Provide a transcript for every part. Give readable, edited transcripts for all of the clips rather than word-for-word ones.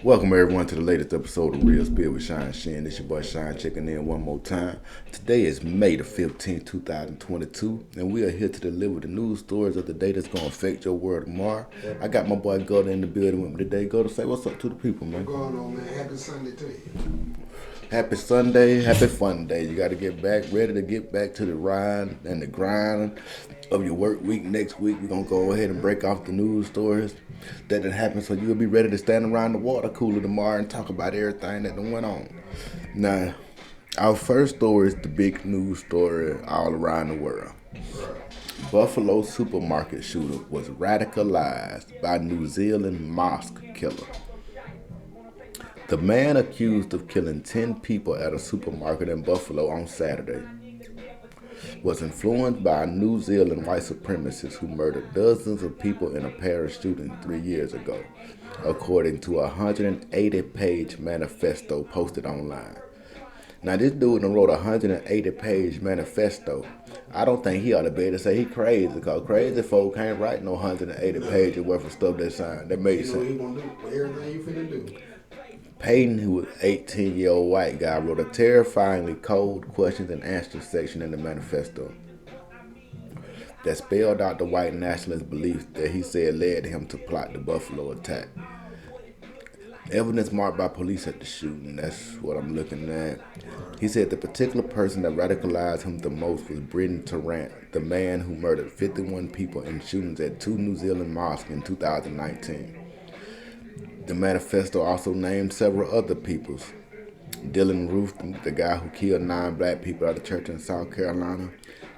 Welcome everyone to the latest episode of Real Spill with Shyne and Shyne. This your boy Shyne checking in one more time. Today is May the 15th, 2022, and we are here to deliver the news stories of the day that's going to affect your world tomorrow. I got my boy Gutta in the building with me today. Gutta, say what's up to the people, man. What's going on, man? Happy Sunday to you. Happy Sunday, happy fun day. You got to get back, ready to get back to the ride and the grind of your work week next week. We're going to go ahead and break off the news stories that happened so you'll be ready to stand around the water cooler tomorrow and talk about everything that done went on. Now, our first story is the big news story all around the world. Buffalo supermarket shooter was radicalized by New Zealand mosque killer. The man accused of killing 10 people at a supermarket in Buffalo on Saturday was influenced by a New Zealand white supremacist who murdered dozens of people in a Paris shooting 3 years ago, according to a 180-page manifesto posted online. Now, this dude done wrote a 180-page manifesto. I don't think he ought to be able to say he crazy, because crazy folk can't write no 180 pages worth of stuff that makes sense. You know he gonna do everything you finna do. Payton, who was an 18-year-old white guy, wrote a terrifyingly cold questions and answers section in the manifesto that spelled out the white nationalist beliefs that he said led him to plot the Buffalo attack. Evidence marked by police at the shooting, that's what I'm looking at. He said the particular person that radicalized him the most was Brendan Tarrant, the man who murdered 51 people in shootings at 2 New Zealand mosques in 2019. The manifesto also named several other peoples. Dylan Roof, the guy who killed 9 black people at a church in South Carolina,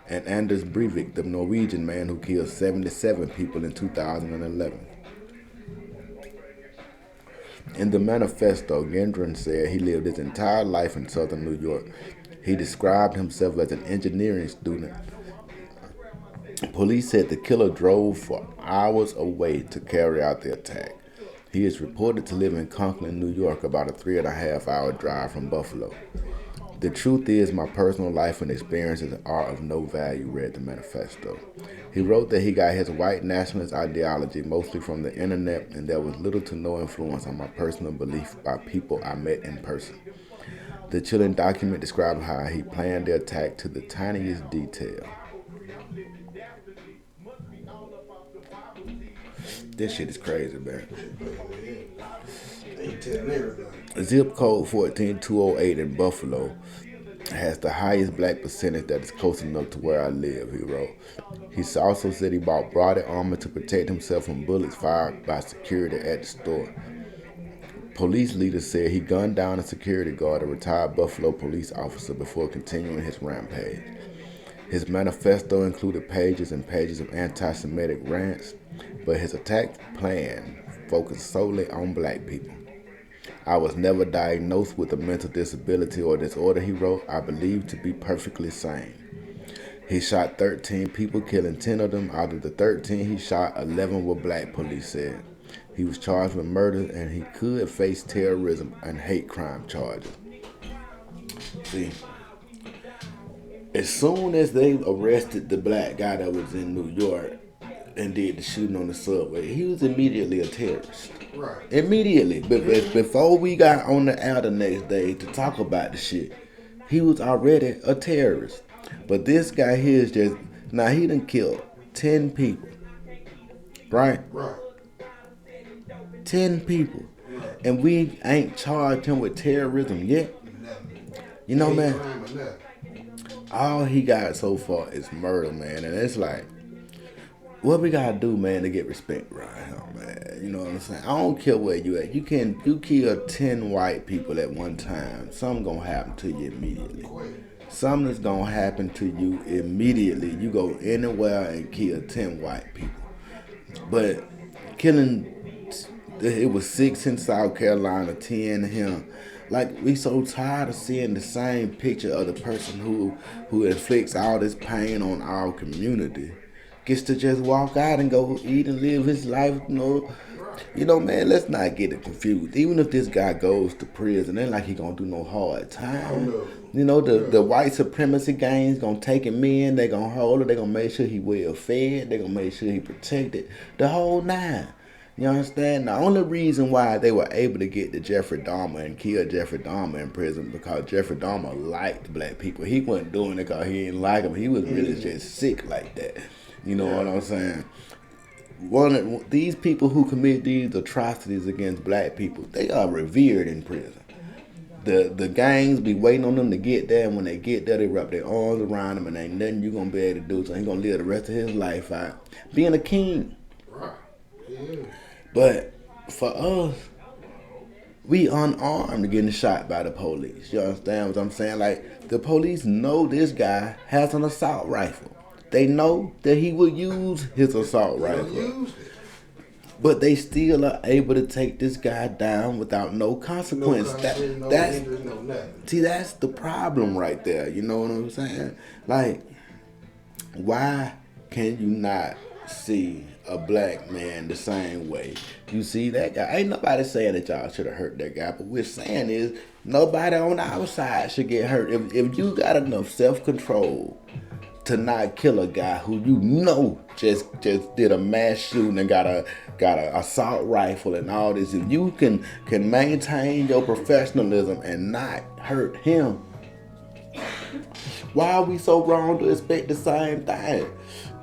and Anders Breivik, the Norwegian man who killed 77 people in 2011. In the manifesto, Gendron said he lived his entire life in southern New York. He described himself as an engineering student. Police said the killer drove for hours away to carry out the attack. He is reported to live in Conklin, New York, about a 3.5-hour drive from Buffalo. The truth is, my personal life and experiences are of no value, read the manifesto. He wrote that he got his white nationalist ideology mostly from the internet, and there was little to no influence on my personal belief by people I met in person. The chilling document described how he planned the attack to the tiniest detail. This shit is crazy, man. Zip code 14208 in Buffalo has the highest black percentage that is close enough to where I live, he wrote. He also said he bought body armor to protect himself from bullets fired by security at the store. Police leaders said he gunned down a security guard, a retired Buffalo police officer, before continuing his rampage. His manifesto included pages and pages of anti-Semitic rants, but his attack plan focused solely on black people. I was never diagnosed with a mental disability or disorder, he wrote. I believe to be perfectly sane. He shot 13 people, killing 10 of them. Out of the 13 he shot, 11 were black, police said. He was charged with murder, and he could face terrorism and hate crime charges. See, as soon as they arrested the black guy that was in New York and did the shooting on the subway, he was immediately a terrorist. Right. Immediately. But before we got on the air the next day to talk about the shit, he was already a terrorist. But this guy here is just, now he done killed 10 people. Right? Right. 10 people. Right. And we ain't charged him with terrorism yet. You know, man, all he got so far is murder, man. And it's like, what we gotta do, man, to get respect right here, man. You know what I'm saying? I don't care where you at. You kill 10 white people at one time. Something gonna happen to you immediately. Something's gonna happen to you immediately. You go anywhere and kill 10 white people. But killing, it was 6 in South Carolina, 10 here. Like, we so tired of seeing the same picture of the person who inflicts all this pain on our community gets to just walk out and go eat and live his life, You know, man, let's not get it confused. Even if this guy goes to prison, ain't like he gonna do no hard time. You know, the white supremacy gangs gonna take him in, they gonna hold him, they gonna make sure he well fed, they gonna make sure he protected, the whole nine. You understand? The only reason why they were able to get to Jeffrey Dahmer and kill Jeffrey Dahmer in prison because Jeffrey Dahmer liked black people. He wasn't doing it because he didn't like them. He was really just sick like that. You know what I'm saying? These people who commit these atrocities against black people, they are revered in prison. The gangs be waiting on them to get there, and when they get there, they wrap their arms around them, and ain't nothing you gonna be able to do. So he's gonna live the rest of his life out being a king. Right. Yeah. But for us, we unarmed getting shot by the police. You understand what I'm saying? Like, the police know this guy has an assault rifle. They know that he will use his assault rifle. But they still are able to take this guy down without no consequence. No injuries, no nothing. See, that's the problem right there. You know what I'm saying? Like, why can you not see a black man the same way you see that guy? Ain't nobody saying that y'all should have hurt that guy, but we're saying is nobody on our side should get hurt. If you got enough self-control to not kill a guy who you know just did a mass shooting and got a assault rifle and all this, if you can maintain your professionalism and not hurt him, why are we so wrong to expect the same thing?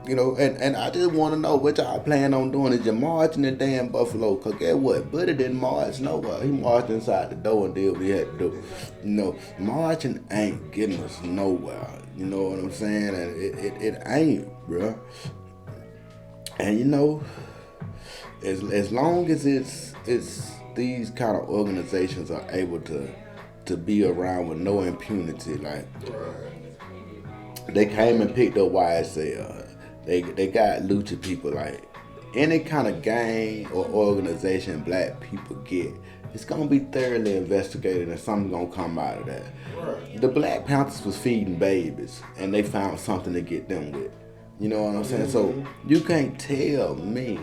You know, and I just want to know what y'all plan on doing. Is you marching the damn Buffalo? Because guess what? Buddy didn't march nowhere. He marched inside the door and did what he had to do. You know, marching ain't getting us nowhere. You know what I'm saying? And it ain't, bro. And you know, as long as it's these kind of organizations are able to be around with no impunity, like they came and picked up YSL. They got lucha people. Like, any kind of gang or organization black people get, it's gonna be thoroughly investigated and something's gonna come out of that. Right. The Black Panthers was feeding babies and they found something to get them with. You know what I'm saying? So you can't tell me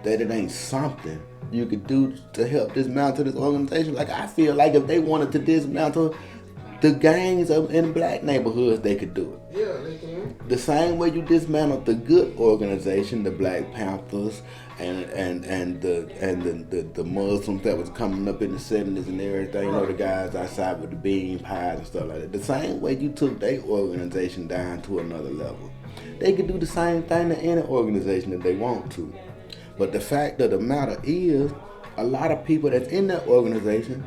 that it ain't something you could do to help dismantle this organization. Like, I feel like if they wanted to dismantle the gangs in black neighborhoods, they could do it. Yeah, they can. The same way you dismantled the good organization, the Black Panthers, and the Muslims that was coming up in the 70s and everything. You know, the guys outside with the bean pies and stuff like that. The same way you took their organization down to another level, they could do the same thing to any organization that they want to. But the fact of the matter is, a lot of people that's in that organization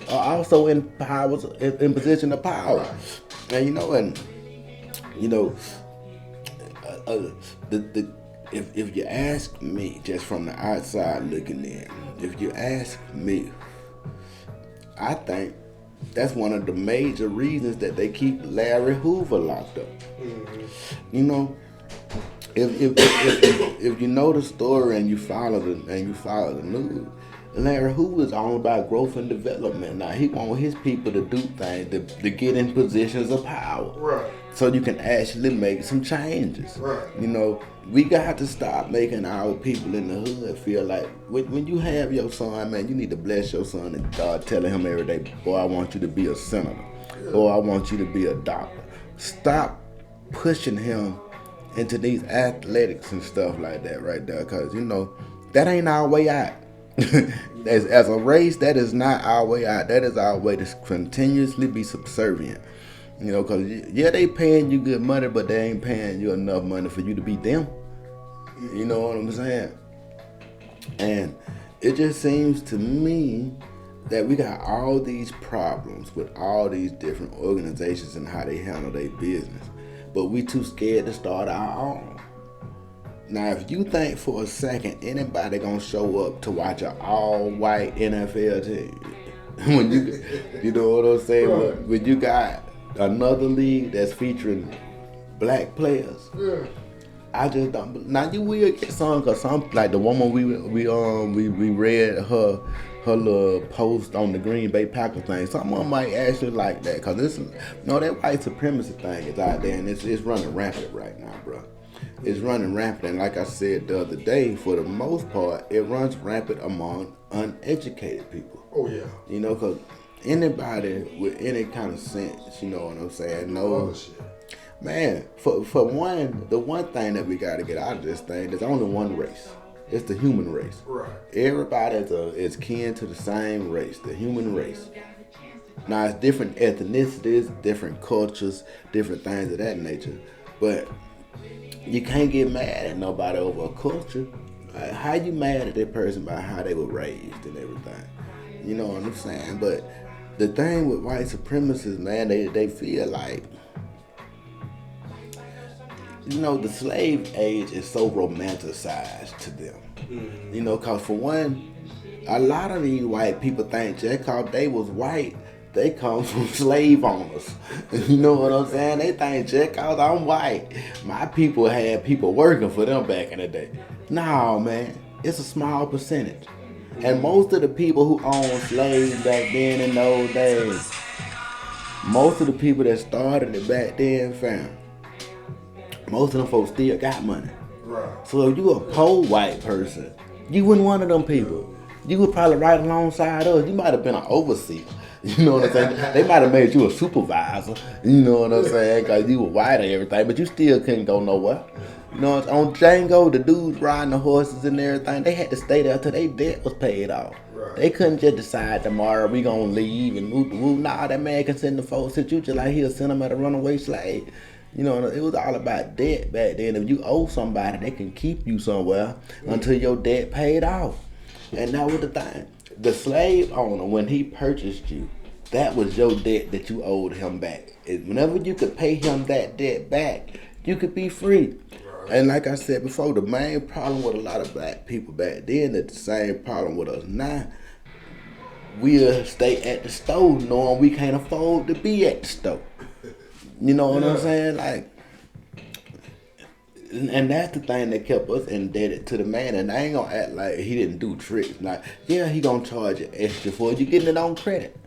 are also in position of power, and if you ask me, just from the outside looking in, if you ask me, I think that's one of the major reasons that they keep Larry Hoover locked up. You know, if you know the story and you follow the news, Larry Hoover is all about growth and development. Now, he wants his people to do things to get in positions of power. Right. So you can actually make some changes. Right. You know, we got to stop making our people in the hood feel like when you have your son, man, you need to bless your son and start telling him every day, boy, I want you to be a senator. Yeah. Boy, I want you to be a doctor. Stop pushing him into these athletics and stuff like that right there, because, you know, that ain't our way out. As a race, that is not our way out. That is our way to continuously be subservient. You know, because, yeah, they paying you good money, but they ain't paying you enough money for you to be them. You know what I'm saying? And it just seems to me that we got all these problems with all these different organizations and how they handle their business, but we too scared to start our own. Now, if you think for a second anybody gonna show up to watch an all-white NFL team, when you know what I'm saying? Right. When you got another league that's featuring black players, Yeah. I just don't. Now you will get some, cause some, like the woman we read her little post on the Green Bay Packers thing. Someone might actually like that, cause this, that white supremacy thing is out there and it's running rampant right now, bro. It's running rampant, and like I said the other day, for the most part, it runs rampant among uneducated people. Oh yeah. You know, cause anybody with any kind of sense, you know what I'm saying, knows. Man, for one, the one thing that we got to get out of this thing, there's only one race. It's the human race. Right. Everybody is kin to the same race, the human race. Now it's different ethnicities, different cultures, different things of that nature. But you can't get mad at nobody over a culture. How you mad at that person by how they were raised and everything? You know what I'm saying? But the thing with white supremacists, man, they feel like, you know, the slave age is so romanticized to them. You know, cause for one, a lot of these white people think just cause they was white, they come from slave owners. You know what I'm saying? They think just cause I'm white, my people had people working for them back in the day. No, man, it's a small percentage. And most of the people who owned slaves back then in those days, most of the people that started it back then, fam, most of them folks still got money. Right. So if you a poor white person, you wasn't one of them people. You would probably right alongside us. You might have been an overseer. You know what I'm saying? They might have made you a supervisor. You know what I'm saying? Because you were white and everything, but you still couldn't go nowhere. You know, on Django, the dudes riding the horses and everything, they had to stay there till their debt was paid off. Right. They couldn't just decide tomorrow we gonna leave and move. Nah, that man can send the folks that you just like he'll send them at a runaway slave. You know, it was all about debt back then. If you owe somebody, they can keep you somewhere until your debt paid off. And that was the thing. The slave owner, when he purchased you, that was your debt that you owed him back. Whenever you could pay him that debt back, you could be free. And like I said before, the main problem with a lot of black people back then is the same problem with us now. We'll stay at the store knowing we can't afford to be at the store. You know what I'm saying? Like, and that's the thing that kept us indebted to the man. And I ain't gonna act like he didn't do tricks. Like, yeah, he gonna charge you extra for it. You getting it on credit.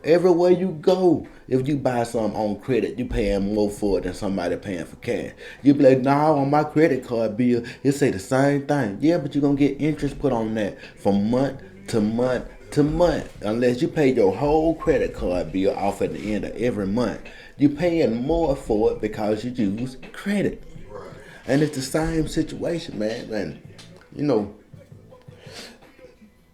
Everywhere you go, if you buy something on credit, you paying more for it than somebody paying for cash. You be like, nah, on my credit card bill, it say the same thing. Yeah, but you're gonna get interest put on that from month to month to month. Unless you pay your whole credit card bill off at the end of every month. You're paying more for it because you use credit. Right. And it's the same situation, man. And, you know,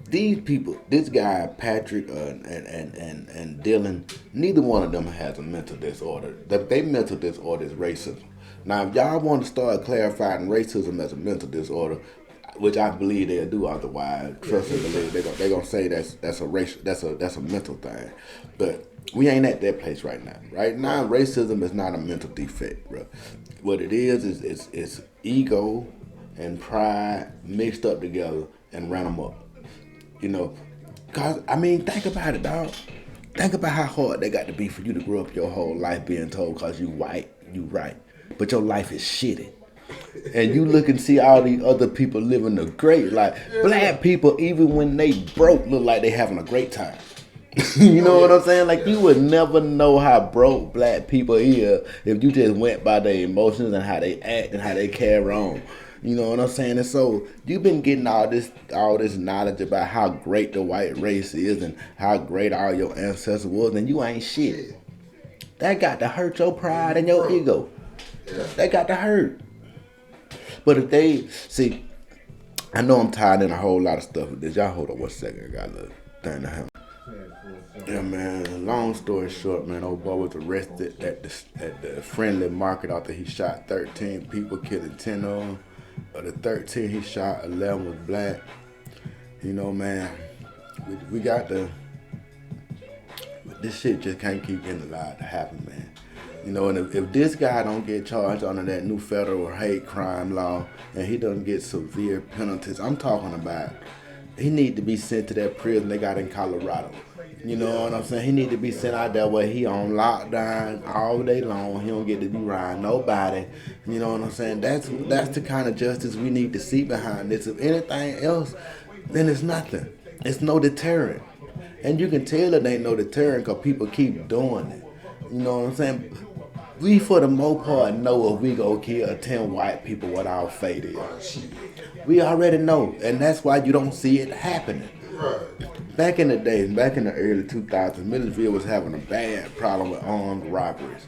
these people, this guy, Patrick and Dylan, neither one of them has a mental disorder. Their mental disorder is racism. Now, if y'all want to start clarifying racism as a mental disorder, which I believe they'll do otherwise, trust and believe, they're gonna say that's a mental thing. But we ain't at that place right now. Right now, racism is not a mental defect, bro. What it is ego and pride mixed up together and ran them up. You know, cause I mean, think about it, dog. Think about how hard they got to be for you to grow up your whole life being told, cause you white, you right, but your life is shitty. And you look and see all these other people living the great life. Black people, even when they broke, look like they having a great time. You know what I'm saying? Like, you would never know how broke black people is if you just went by their emotions and how they act and how they carry on. You know what I'm saying? And so you've been getting all this knowledge about how great the white race is and how great all your ancestors was, and you ain't shit. That got to hurt your pride and your ego. That got to hurt. But if they see, I know I'm tied in a whole lot of stuff with this. Y'all hold on one second. I got a little thing to happen. Yeah, man. Long story short, man, old boy was arrested at the friendly market after he shot 13 people, killing 10 of them. Of the 13 he shot, 11 was black. You know, man, we got this shit just can't keep getting allowed to happen, man. You know, and if this guy don't get charged under that new federal hate crime law and he doesn't get severe penalties, I'm talking about he need to be sent to that prison they got in Colorado. You know what I'm saying? He need to be sent out there where he on lockdown all day long. He don't get to be around nobody. You know what I'm saying? That's the kind of justice we need to see behind this. If anything else, then it's nothing. It's no deterrent. And you can tell it ain't no deterrent because people keep doing it. You know what I'm saying? We, for the most part, know if we go kill 10 white people what our fate is. We already know. And that's why you don't see it happening. Back in the day, back in the early 2000s, Millersville was having a bad problem with armed robberies.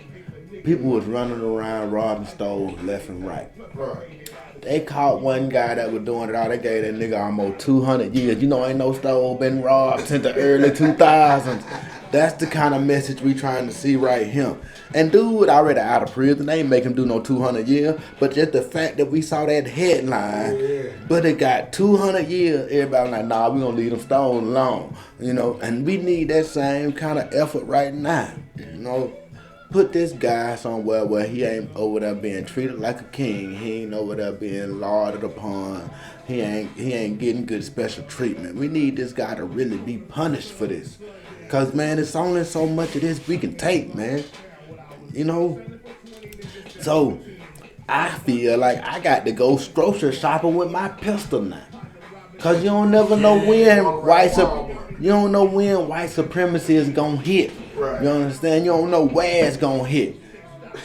People was running around robbing stores left and right. Right. They caught one guy that was doing it all. They gave that nigga almost 200 years. You know, ain't no store been robbed since the early 2000s. That's the kind of message we trying to see right here. And dude already out of prison. They ain't make him do no 200 years. But just the fact that we saw that headline, but it got 200 years, everybody like, nah, we gonna leave them stones alone. You know, and we need that same kind of effort right now. You know, put this guy somewhere where he ain't over there being treated like a king. He ain't over there being lauded upon. He ain't getting good special treatment. We need this guy to really be punished for this. Cause man, it's only so much of this we can take, man. You know? So I feel like I got to go grocery shopping with my pistol now. Cause you don't never know when white supremacy is gonna hit. Right. You understand? You don't know where it's gonna hit.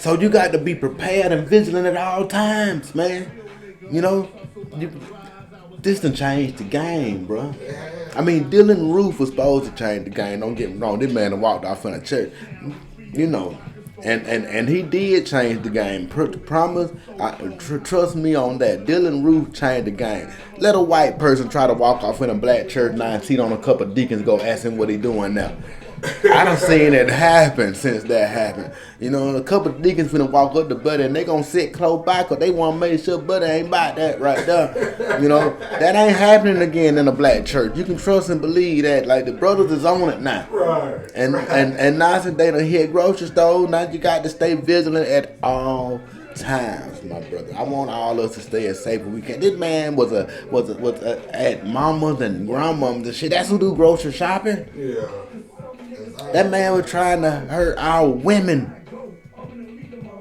So you got to be prepared and vigilant at all times, man. You know, this done changed the game, bro. I mean, Dylan Roof was supposed to change the game. Don't get me wrong. This man done walked off in a church. You know, and he did change the game. Promise, trust me on that. Dylan Roof changed the game. Let a white person try to walk off in a black church now and sit on a couple of deacons go ask him what he doing now. I done seen it happen since that happened. You know, a couple of deacons finna walk up to Buddy and they gonna sit close by because they want to make sure Buddy ain't about that right there. You know, that ain't happening again in a black church. You can trust and believe that. Like, the brothers is on it now. Right. And now since they done hit grocery stores, now you got to stay vigilant at all times, my brother. I want all of us to stay as safe as we can. This man was at mama's and grandmama's and shit. That's who do grocery shopping. Yeah. That man was trying to hurt our women.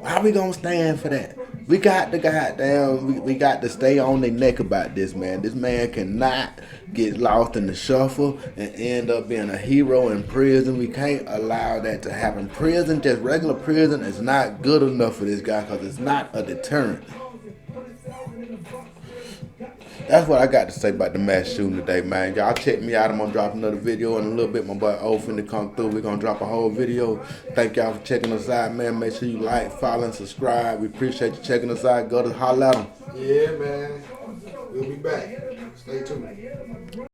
How we gonna stand for that? We got to goddamn, we got to stay on their neck about this, man. This man cannot get lost in the shuffle and end up being a hero in prison. We can't allow that to happen. Prison, just regular prison, is not good enough for this guy because it's not a deterrent. That's what I got to say about the mass shooting today, man. Y'all check me out. I'm going to drop another video in a little bit. My boy O finna come through. We're going to drop a whole video. Thank y'all for checking us out, man. Make sure you like, follow, and subscribe. We appreciate you checking us out. Go to holler at 'em. Yeah, man. We'll be back. Stay tuned.